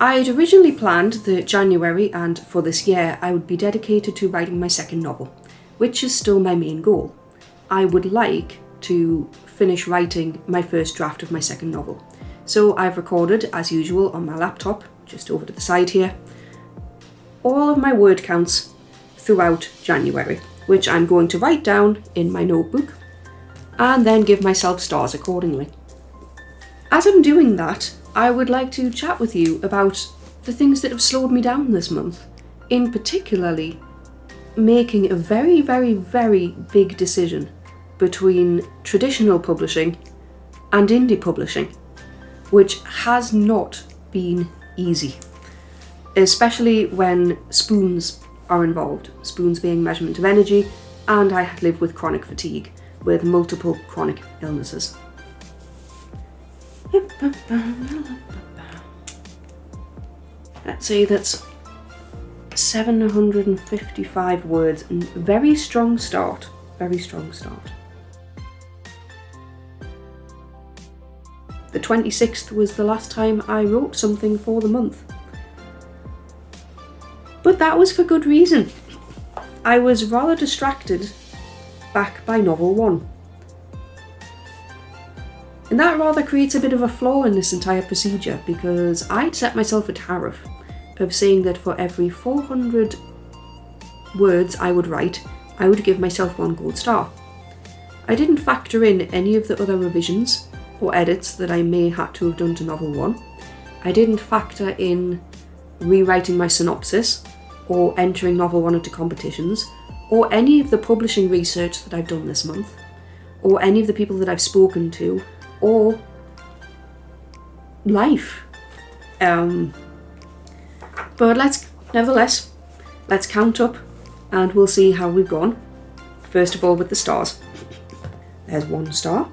I'd originally planned that January and for this year I would be dedicated to writing my second novel, which is still my main goal. I would like to finish writing my first draft of my second novel. So I've recorded, as usual, on my laptop, just over to the side here, all of my word counts throughout January, which I'm going to write down in my notebook and then give myself stars accordingly. As I'm doing that, I would like to chat with you about the things that have slowed me down this month, in particularly making a very, very, very big decision between traditional publishing and indie publishing, which has not been easy, especially when spoons are involved, spoons being measurement of energy, and I live with chronic fatigue, with multiple chronic illnesses. Let's see, that's 755 words, and very strong start, very strong start. The 26th was the last time I wrote something for the month. But that was for good reason. I was rather distracted back by novel 1. And that rather creates a bit of a flaw in this entire procedure, because I'd set myself a tariff of saying that for every 400 words I would write, I would give myself 1 gold star. I didn't factor in any of the other revisions or edits that I may have to have done to novel 1. I didn't factor in rewriting my synopsis or entering novel 1 into competitions, or any of the publishing research that I've done this month, or any of the people that I've spoken to, or life. But let's count up and we'll see how we've gone. First of all, with the stars. There's 1 star.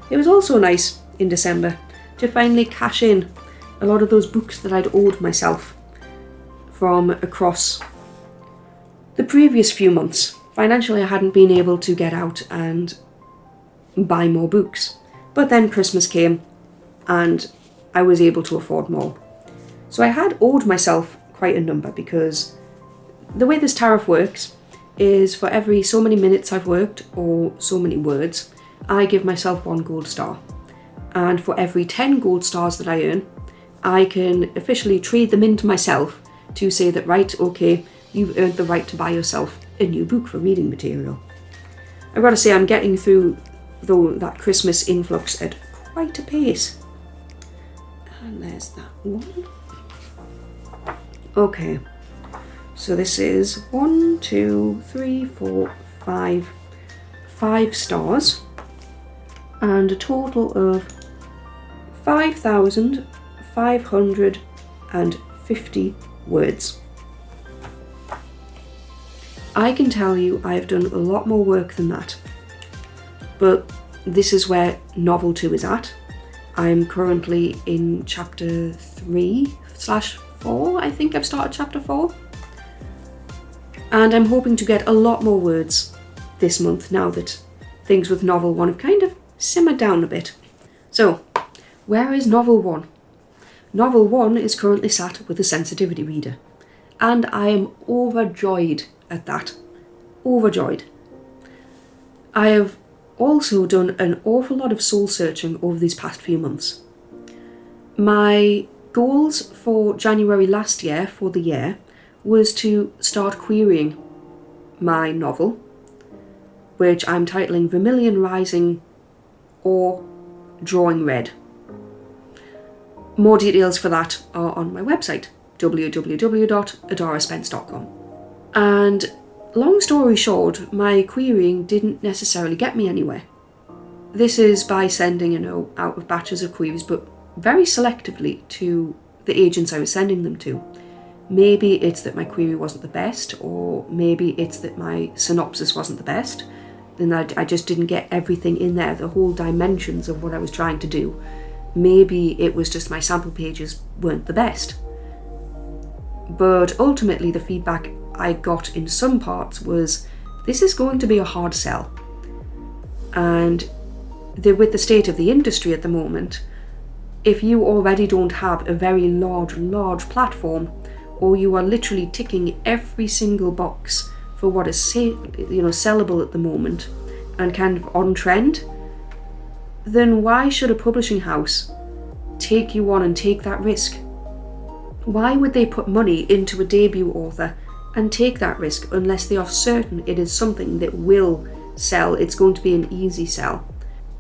It was also nice in December to finally cash in a lot of those books that I'd owed myself from across the previous few months. Financially, I hadn't been able to get out and buy more books. But then Christmas came and I was able to afford more. So I had owed myself quite a number, because the way this tariff works is for every so many minutes I've worked or so many words, I give myself 1 gold star. And for every 10 gold stars that I earn, I can officially trade them into myself to say that, right, okay, you've earned the right to buy yourself a new book for reading material. I've got to say, I'm getting through that Christmas influx at quite a pace. And there's that 1. Okay, so this is 1, 2, 3, 4, 5 stars, and a total of 5,550 words. I can tell you I've done a lot more work than that, but this is where novel 2 is at. I'm currently in chapter 3/4, I think I've started chapter 4. And I'm hoping to get a lot more words this month now that things with novel 1 have kind of simmered down a bit. So, where is novel 1? Novel 1 is currently sat with a sensitivity reader, and I am overjoyed at that. Overjoyed. I have also done an awful lot of soul searching over these past few months. My goals for January last year for the year was to start querying my novel, which I'm titling Vermilion Rising or Drawing Red. More details for that are on my website, www.adaraspence.com. And long story short, my querying didn't necessarily get me anywhere. This is by sending, out of batches of queries, but very selectively to the agents I was sending them to. Maybe it's that my query wasn't the best, or maybe it's that my synopsis wasn't the best. Then I just didn't get everything in there, the whole dimensions of what I was trying to do. Maybe it was just my sample pages weren't the best. But ultimately the feedback I got in some parts was, this is going to be a hard sell. And with the state of the industry at the moment, if you already don't have a very large platform, or you are literally ticking every single box for what is sellable at the moment and kind of on trend, then why should a publishing house take you on and take that risk? Why would they put money into a debut author and take that risk unless they are certain it is something that will sell, it's going to be an easy sell?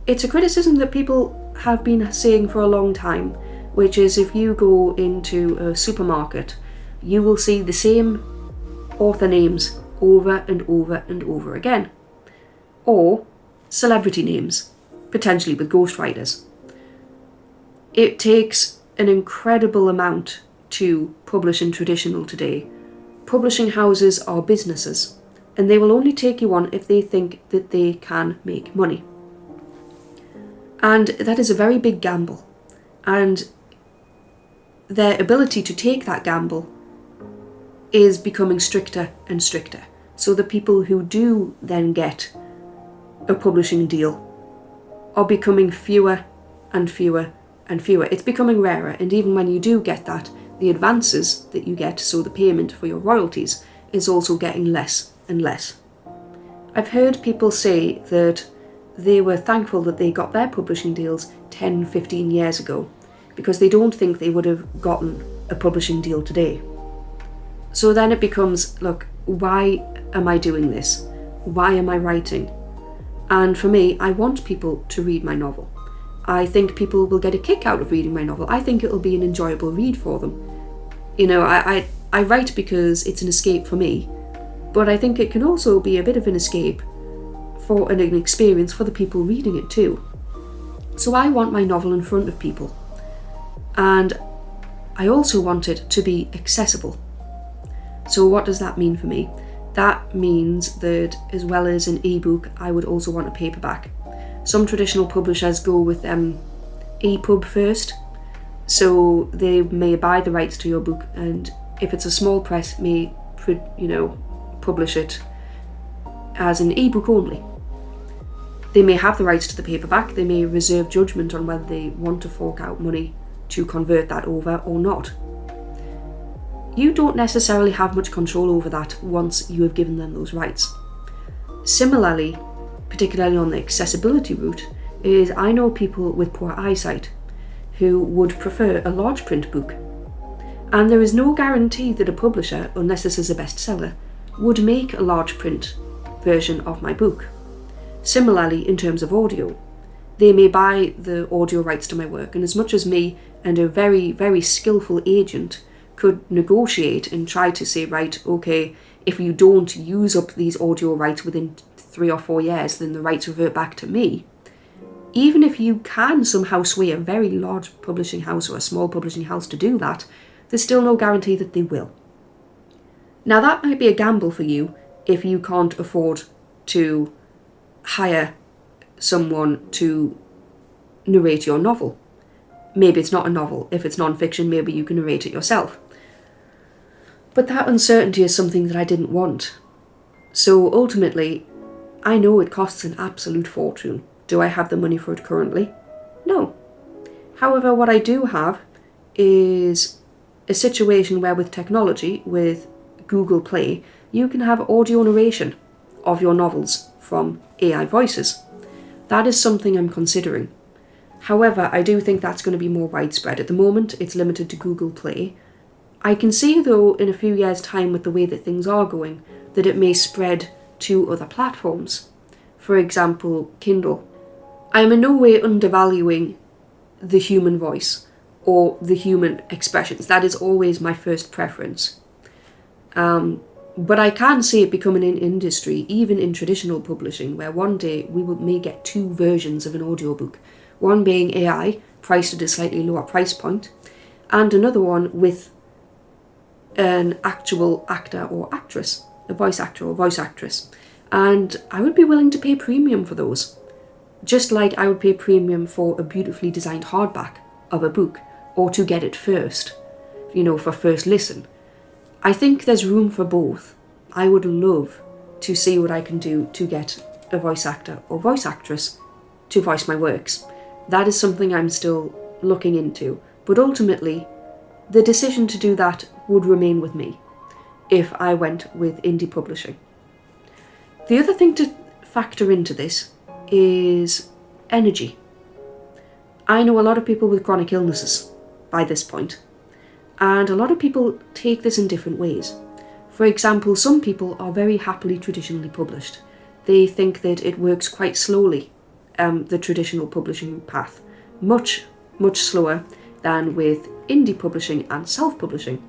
It's a criticism that people have been saying for a long time, which is if you go into a supermarket, you will see the same author names over and over and over again. Or celebrity names, potentially with ghostwriters. It takes an incredible amount to publish in traditional today. Publishing houses are businesses, and they will only take you on if they think that they can make money. And that is a very big gamble. And their ability to take that gamble is becoming stricter and stricter. So the people who do then get a publishing deal are becoming fewer and fewer and fewer. It's becoming rarer, and even when you do get that, the advances that you get, so the payment for your royalties, is also getting less and less. I've heard people say that they were thankful that they got their publishing deals 10, 15 years ago, because they don't think they would have gotten a publishing deal today. So then it becomes, look, why am I doing this? Why am I writing? And for me, I want people to read my novel. I think people will get a kick out of reading my novel. I think it'll be an enjoyable read for them. You know, I write because it's an escape for me, but I think it can also be a bit of an escape for an experience for the people reading it too. So I want my novel in front of people. And I also want it to be accessible. So what does that mean for me? That means that as well as an ebook, I would also want a paperback. Some traditional publishers go with EPUB first, so they may buy the rights to your book, and if it's a small press, may publish it as an ebook only. They may have the rights to the paperback. They may reserve judgment on whether they want to fork out money to convert that over or not. You don't necessarily have much control over that once you have given them those rights. Similarly, particularly on the accessibility route, is I know people with poor eyesight who would prefer a large print book. And there is no guarantee that a publisher, unless this is a bestseller, would make a large print version of my book. Similarly, in terms of audio, they may buy the audio rights to my work, and as much as me and a very, very skillful agent could negotiate and try to say, right, okay, if you don't use up these audio rights within 3 or 4 years, then the rights revert back to me. Even if you can somehow sway a very large publishing house or a small publishing house to do that, there's still no guarantee that they will. Now that might be a gamble for you if you can't afford to hire someone to narrate your novel. Maybe it's not a novel. If it's non-fiction, maybe you can narrate it yourself. But that uncertainty is something that I didn't want. So ultimately, I know it costs an absolute fortune. Do I have the money for it currently? No. However, what I do have is a situation where with technology, with Google Play, you can have audio narration of your novels from AI voices. That is something I'm considering. However, I do think that's going to be more widespread. At the moment, it's limited to Google Play. I can see, though, in a few years' time, with the way that things are going, that it may spread to other platforms. For example, Kindle. I am in no way undervaluing the human voice or the human expressions. That is always my first preference. But I can see it becoming an industry, even in traditional publishing, where one day we may get 2 versions of an audiobook. One being AI, priced at a slightly lower price point, and another one with an actual actor or actress, a voice actor or voice actress. And I would be willing to pay premium for those. Just like I would pay premium for a beautifully designed hardback of a book, or to get it first, for first listen. I think there's room for both. I would love to see what I can do to get a voice actor or voice actress to voice my works. That is something I'm still looking into, but ultimately the decision to do that would remain with me if I went with indie publishing. The other thing to factor into this is energy. I know a lot of people with chronic illnesses by this point, and a lot of people take this in different ways. For example, some people are very happily traditionally published. They think that it works quite slowly, the traditional publishing path, much slower than with indie publishing and self-publishing.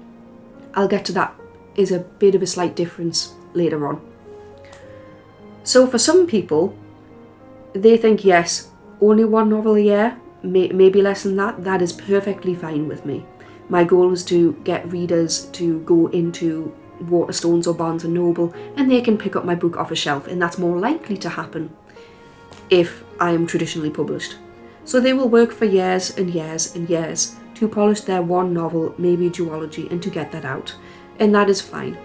I'll get to that is a bit of a slight difference later on. So for some people, they think, yes, only one novel a year, maybe less than that, that is perfectly fine with me. My goal is to get readers to go into Waterstones or Barnes & Noble and they can pick up my book off a shelf, and that's more likely to happen if I am traditionally published. So they will work for years and years and years to polish their one novel, maybe a duology, and to get that out. And that is fine.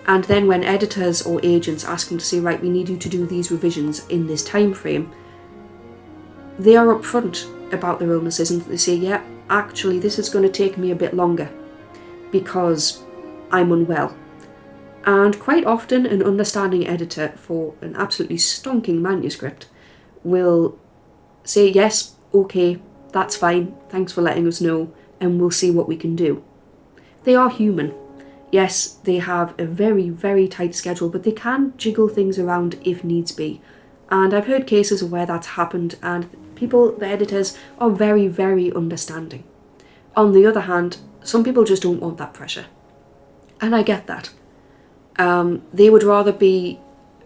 And then when editors or agents ask them to say, right, we need you to do these revisions in this time frame, they are upfront about their illnesses and they say, yeah, actually this is going to take me a bit longer because I'm unwell. And quite often an understanding editor for an absolutely stonking manuscript will say, yes, okay, that's fine, thanks for letting us know, and we'll see what we can do. They are human. Yes, they have a very, very tight schedule, but they can jiggle things around if needs be. And I've heard cases of where that's happened, and the editors, are very, very understanding. On the other hand, some people just don't want that pressure. And I get that. They would rather be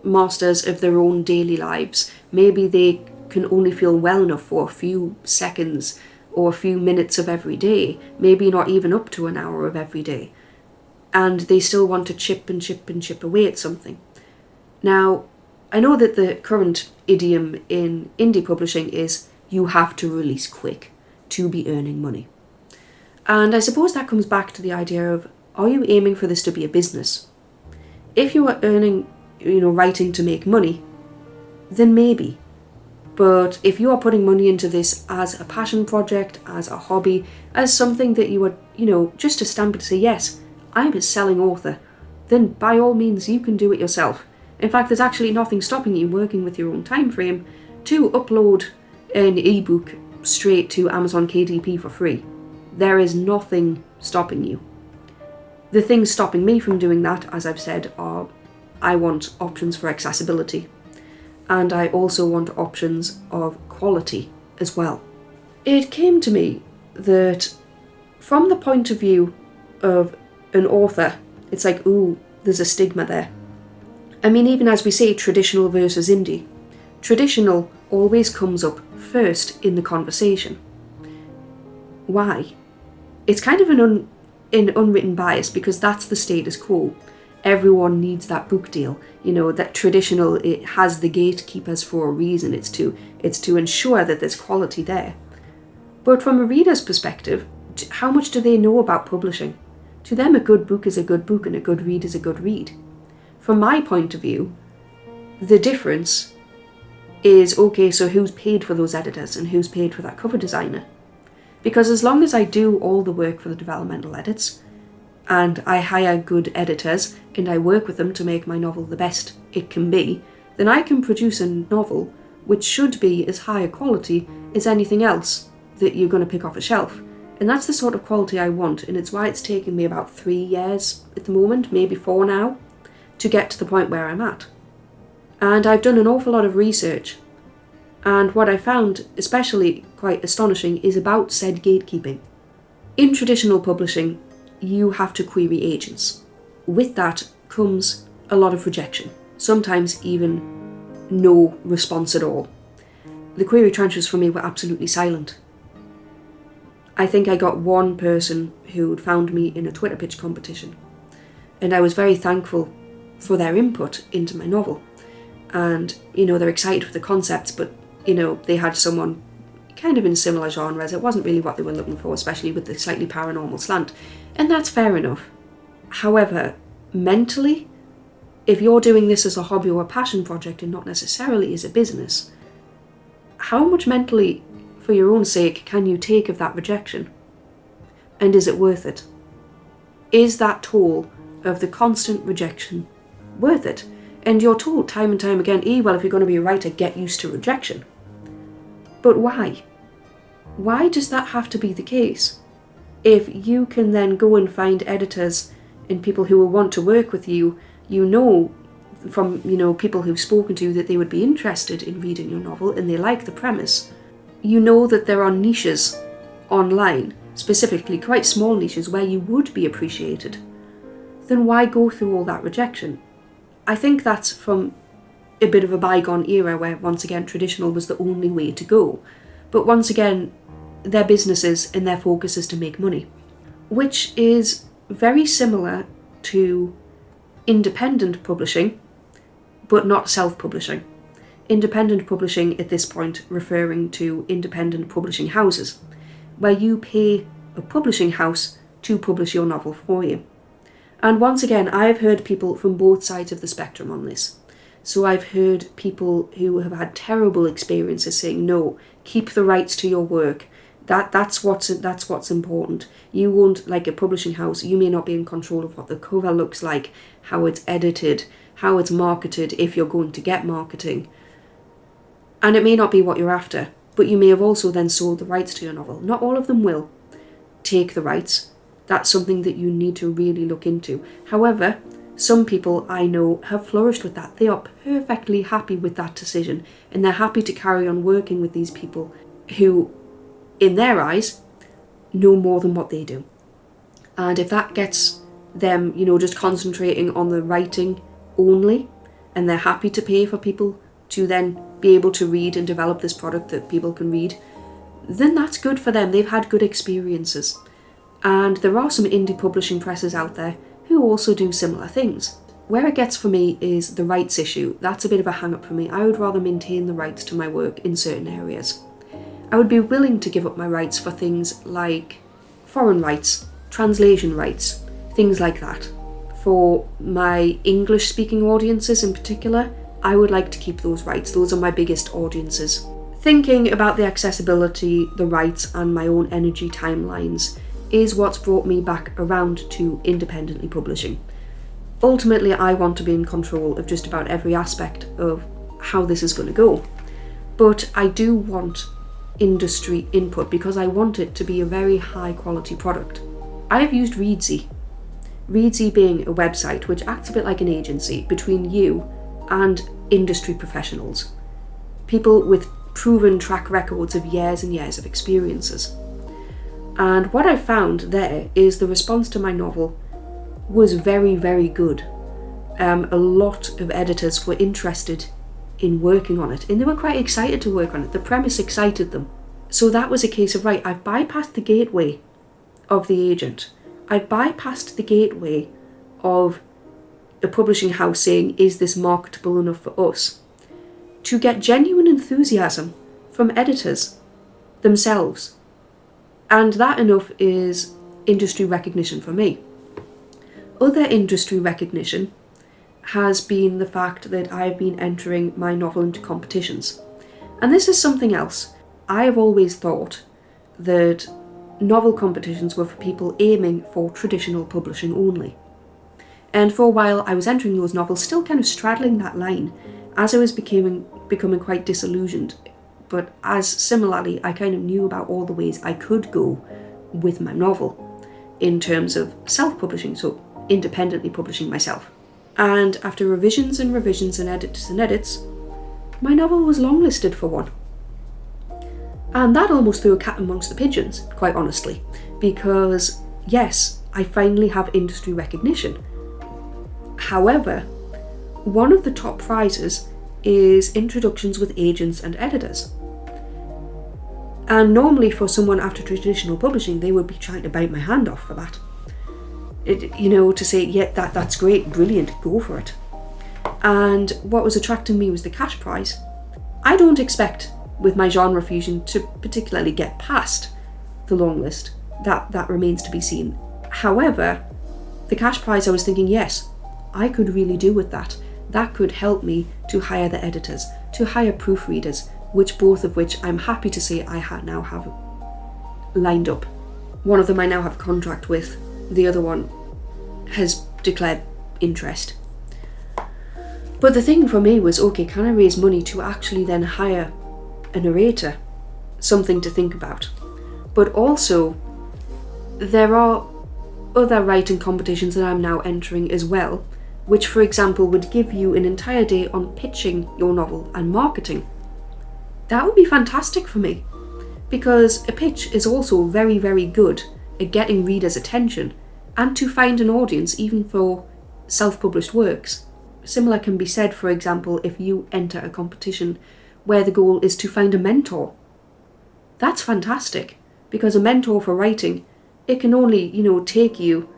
masters of their own daily lives. Maybe they can only feel well enough for a few seconds or a few minutes of every day, maybe not even up to an hour of every day. And they still want to chip and chip and chip away at something. Now, I know that the current idiom in indie publishing is you have to release quick to be earning money. And I suppose that comes back to the idea of, are you aiming for this to be a business? If you are earning, writing to make money, then maybe. But if you are putting money into this as a passion project, as a hobby, as something that you are, just to stamp it to say, yes, I'm a selling author, then by all means you can do it yourself. In fact, there's actually nothing stopping you working with your own time frame to upload an ebook straight to Amazon KDP for free. There is nothing stopping you. The things stopping me from doing that, as I've said, are I want options for accessibility, and I also want options of quality as well. It came to me that from the point of view of an author, it's like, ooh, there's a stigma there. I mean, even as we say traditional versus indie, traditional always comes up first in the conversation. Why? It's kind of an unwritten bias because that's the status quo. Everyone needs that book deal. That traditional, it has the gatekeepers for a reason. It's to ensure that there's quality there. But from a reader's perspective, how much do they know about publishing? To them, a good book is a good book and a good read is a good read. From my point of view, the difference is, okay, so who's paid for those editors and who's paid for that cover designer? Because as long as I do all the work for the developmental edits, and I hire good editors, and I work with them to make my novel the best it can be, then I can produce a novel which should be as high a quality as anything else that you're going to pick off a shelf. And that's the sort of quality I want, and it's why it's taken me about 3 years at the moment, maybe 4 now, to get to the point where I'm at. And I've done an awful lot of research, and what I found especially quite astonishing is about said gatekeeping. In traditional publishing, you have to query agents. With that comes a lot of rejection, sometimes even no response at all. The query trenches for me were absolutely silent. I think I got one person who found me in a Twitter pitch competition, and I was very thankful for their input into my novel. And, they're excited for the concepts, but, they had someone kind of in similar genres. It wasn't really what they were looking for, especially with the slightly paranormal slant. And that's fair enough. However, mentally, if you're doing this as a hobby or a passion project and not necessarily as a business, how much mentally, for your own sake, can you take of that rejection? And is it worth it? Is that toll of the constant rejection worth it? And you're told time and time again, well, if you're going to be a writer, get used to rejection. But why? Why does that have to be the case? If you can then go and find editors and people who will want to work with you, you know from people who've spoken to you that they would be interested in reading your novel and they like the premise. You know that there are niches online, specifically quite small niches, where you would be appreciated. Then why go through all that rejection? I think that's from a bit of a bygone era where, once again, traditional was the only way to go. But once again, their businesses and their focus is to make money, which is very similar to independent publishing, but not self-publishing. Independent publishing at this point referring to independent publishing houses, where you pay a publishing house to publish your novel for you. And once again, I've heard people from both sides of the spectrum on this. So I've heard people who have had terrible experiences saying, no, keep the rights to your work. That's what's important. You won't, like a publishing house, you may not be in control of what the cover looks like, how it's edited, how it's marketed, if you're going to get marketing. And it may not be what you're after, but you may have also then sold the rights to your novel. Not all of them will take the rights. That's something that you need to really look into. However, some people I know have flourished with that. They are perfectly happy with that decision, and they're happy to carry on working with these people who, in their eyes, know more than what they do. And if that gets them, just concentrating on the writing only, and they're happy to pay for people to then be able to read and develop this product that people can read, then that's good for them. They've had good experiences. And there are some indie publishing presses out there who also do similar things. Where it gets for me is the rights issue. That's a bit of a hang-up for me. I would rather maintain the rights to my work in certain areas. I would be willing to give up my rights for things like foreign rights, translation rights, things like that. For my English-speaking audiences in particular, I would like to keep those rights. Those are my biggest audiences. Thinking about the accessibility, the rights, and my own energy timelines is what's brought me back around to independently publishing. Ultimately, I want to be in control of just about every aspect of how this is going to go. But I do want industry input because I want it to be a very high quality product. I have used Reedsy. Reedsy being a website which acts a bit like an agency between you and industry professionals. People with proven track records of years and years of experiences. And what I found there is the response to my novel was very, very good. A lot of editors were interested in working on it, and they were quite excited to work on it. The premise excited them. So that was a case of, right, I've bypassed the gateway of the agent. I've bypassed the gateway of a publishing house saying, is this marketable enough for us? To get genuine enthusiasm from editors themselves. And that enough is industry recognition for me. Other industry recognition has been the fact that I've been entering my novel into competitions. And this is something else. I have always thought that novel competitions were for people aiming for traditional publishing only. And for a while I was entering those novels, still kind of straddling that line as I was becoming quite disillusioned. But as similarly, I kind of knew about all the ways I could go with my novel in terms of self-publishing, so independently publishing myself. And after revisions and revisions and edits, my novel was longlisted for one. And that almost threw a cat amongst the pigeons, quite honestly, because yes, I finally have industry recognition. However, one of the top prizes is introductions with agents and editors. And normally for someone after traditional publishing, they would be trying to bite my hand off for that. To say, yeah, that's great, brilliant, go for it. And what was attracting me was the cash prize. I don't expect, with my genre fusion, to particularly get past the long list. That remains to be seen. However, the cash prize, I was thinking, yes, I could really do with that. That could help me to hire the editors, to hire proofreaders, both of which I'm happy to say I now have lined up. One of them I now have a contract with, the other one has declared interest. But the thing for me was, okay, can I raise money to actually then hire a narrator? Something to think about. But also, there are other writing competitions that I'm now entering as well, which for example would give you an entire day on pitching your novel and marketing. That would be fantastic for me, because a pitch is also very, very good at getting readers' attention and to find an audience even for self-published works. Similar can be said, for example, if you enter a competition where the goal is to find a mentor. That's fantastic, because a mentor for writing, it can only, take you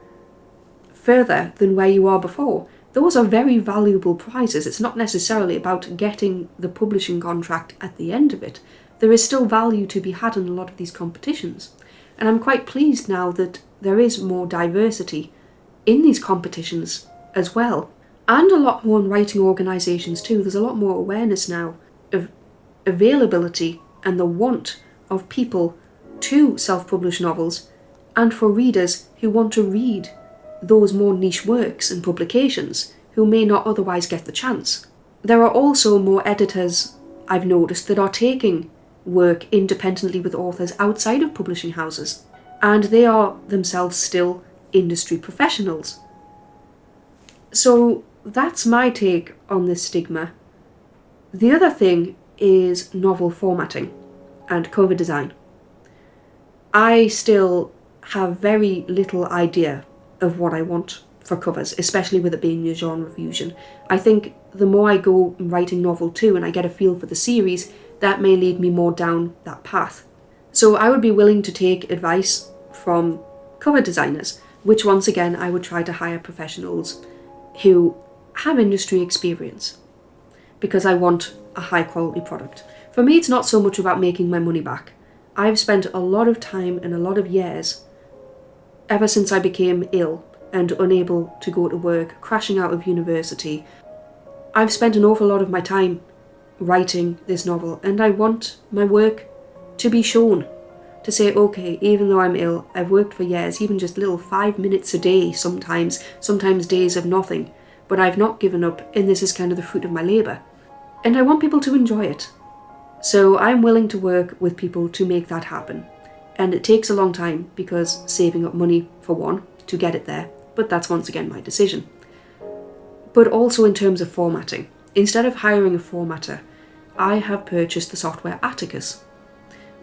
further than where you are before. Those are very valuable prizes. It's not necessarily about getting the publishing contract at the end of it. There is still value to be had in a lot of these competitions. And I'm quite pleased now that there is more diversity in these competitions as well. And a lot more in writing organisations too. There's a lot more awareness now of availability and the want of people to self-publish novels, and for readers who want to read those more niche works and publications who may not otherwise get the chance. There are also more editors, I've noticed, that are taking work independently with authors outside of publishing houses, and they are themselves still industry professionals. So that's my take on this stigma. The other thing is novel formatting and cover design. I still have very little idea of what I want for covers, especially with it being a genre fusion. I think the more I go writing novel 2 and I get a feel for the series, that may lead me more down that path. So I would be willing to take advice from cover designers, which once again I would try to hire professionals who have industry experience, because I want a high quality product. For me, it's not so much about making my money back. I've spent a lot of time and a lot of years, ever since I became ill and unable to go to work, crashing out of university, I've spent an awful lot of my time writing this novel, and I want my work to be shown, to say, okay, even though I'm ill, I've worked for years, even just little 5 minutes a day sometimes days of nothing, but I've not given up, and this is kind of the fruit of my labour. And I want people to enjoy it. So I'm willing to work with people to make that happen. And it takes a long time, because saving up money, for one, to get it there, but that's once again my decision. But also in terms of formatting. Instead of hiring a formatter, I have purchased the software Atticus,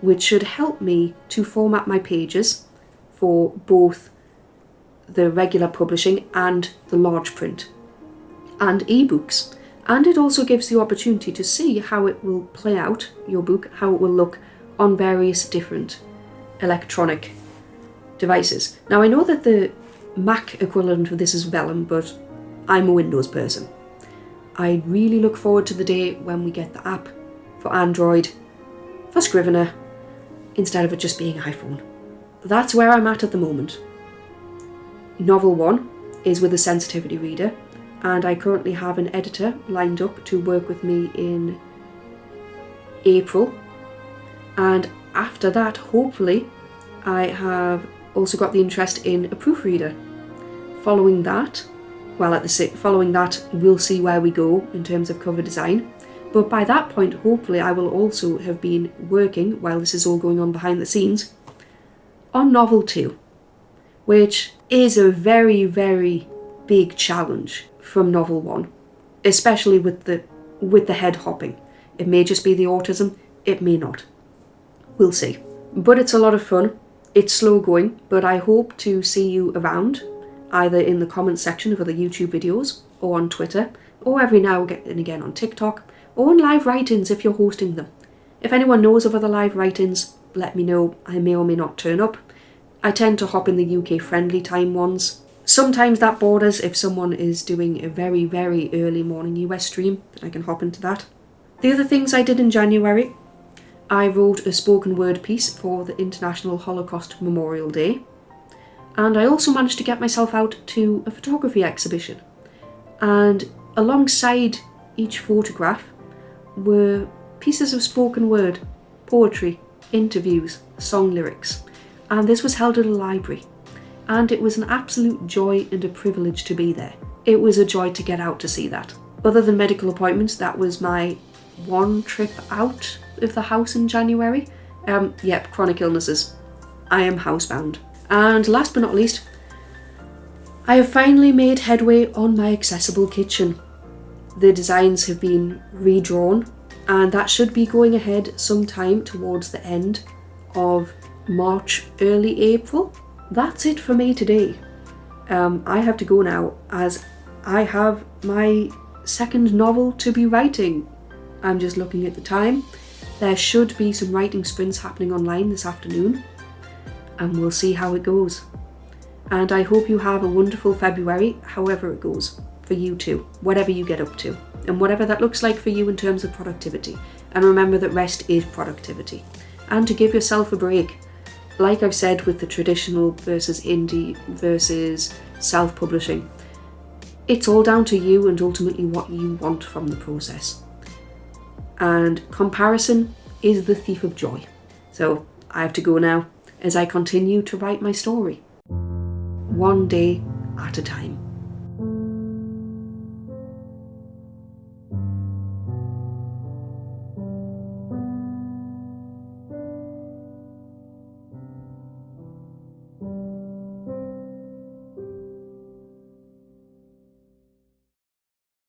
which should help me to format my pages for both the regular publishing and the large print and ebooks. And it also gives the opportunity to see how it will play out, your book, how it will look on various different electronic devices. Now I know that the Mac equivalent of this is Vellum, but I'm a Windows person. I really look forward to the day when we get the app for Android, for Scrivener, instead of it just being iPhone. That's where I'm at the moment. Novel 1 is with a sensitivity reader, and I currently have an editor lined up to work with me in April. And after that, hopefully, I have also got the interest in a proofreader. Following that, we'll see where we go in terms of cover design. But by that point, hopefully, I will also have been working, while this is all going on behind the scenes, on novel 2, which is a very, very big challenge from novel 1, especially with the head hopping. It may just be the autism, it may not. We'll see. But it's a lot of fun. It's slow going, but I hope to see you around, either in the comments section of other YouTube videos, or on Twitter, or every now and again on TikTok, or on live write-ins if you're hosting them. If anyone knows of other live write-ins, let me know. I may or may not turn up. I tend to hop in the UK friendly time ones. Sometimes that borders if someone is doing a very, very early morning US stream, I can hop into that. The other things I did in January, I wrote a spoken word piece for the International Holocaust Memorial Day, and I also managed to get myself out to a photography exhibition. And alongside each photograph were pieces of spoken word, poetry, interviews, song lyrics. And this was held at a library. And it was an absolute joy and a privilege to be there. It was a joy to get out to see that. Other than medical appointments, that was my one trip out of the house in January. Yep, chronic illnesses. I am housebound. And last but not least, I have finally made headway on my accessible kitchen. The designs have been redrawn, and that should be going ahead sometime towards the end of March, early April. That's it for me today. I have to go now, as I have my second novel to be writing. I'm just looking at the time. There should be some writing sprints happening online this afternoon, and we'll see how it goes. And I hope you have a wonderful February, however it goes, for you too, whatever you get up to, and whatever that looks like for you in terms of productivity. And remember that rest is productivity. And to give yourself a break. Like I've said with the traditional versus indie versus self-publishing, it's all down to you and ultimately what you want from the process. And comparison is the thief of joy. So I have to go now as I continue to write my story. One day at a time.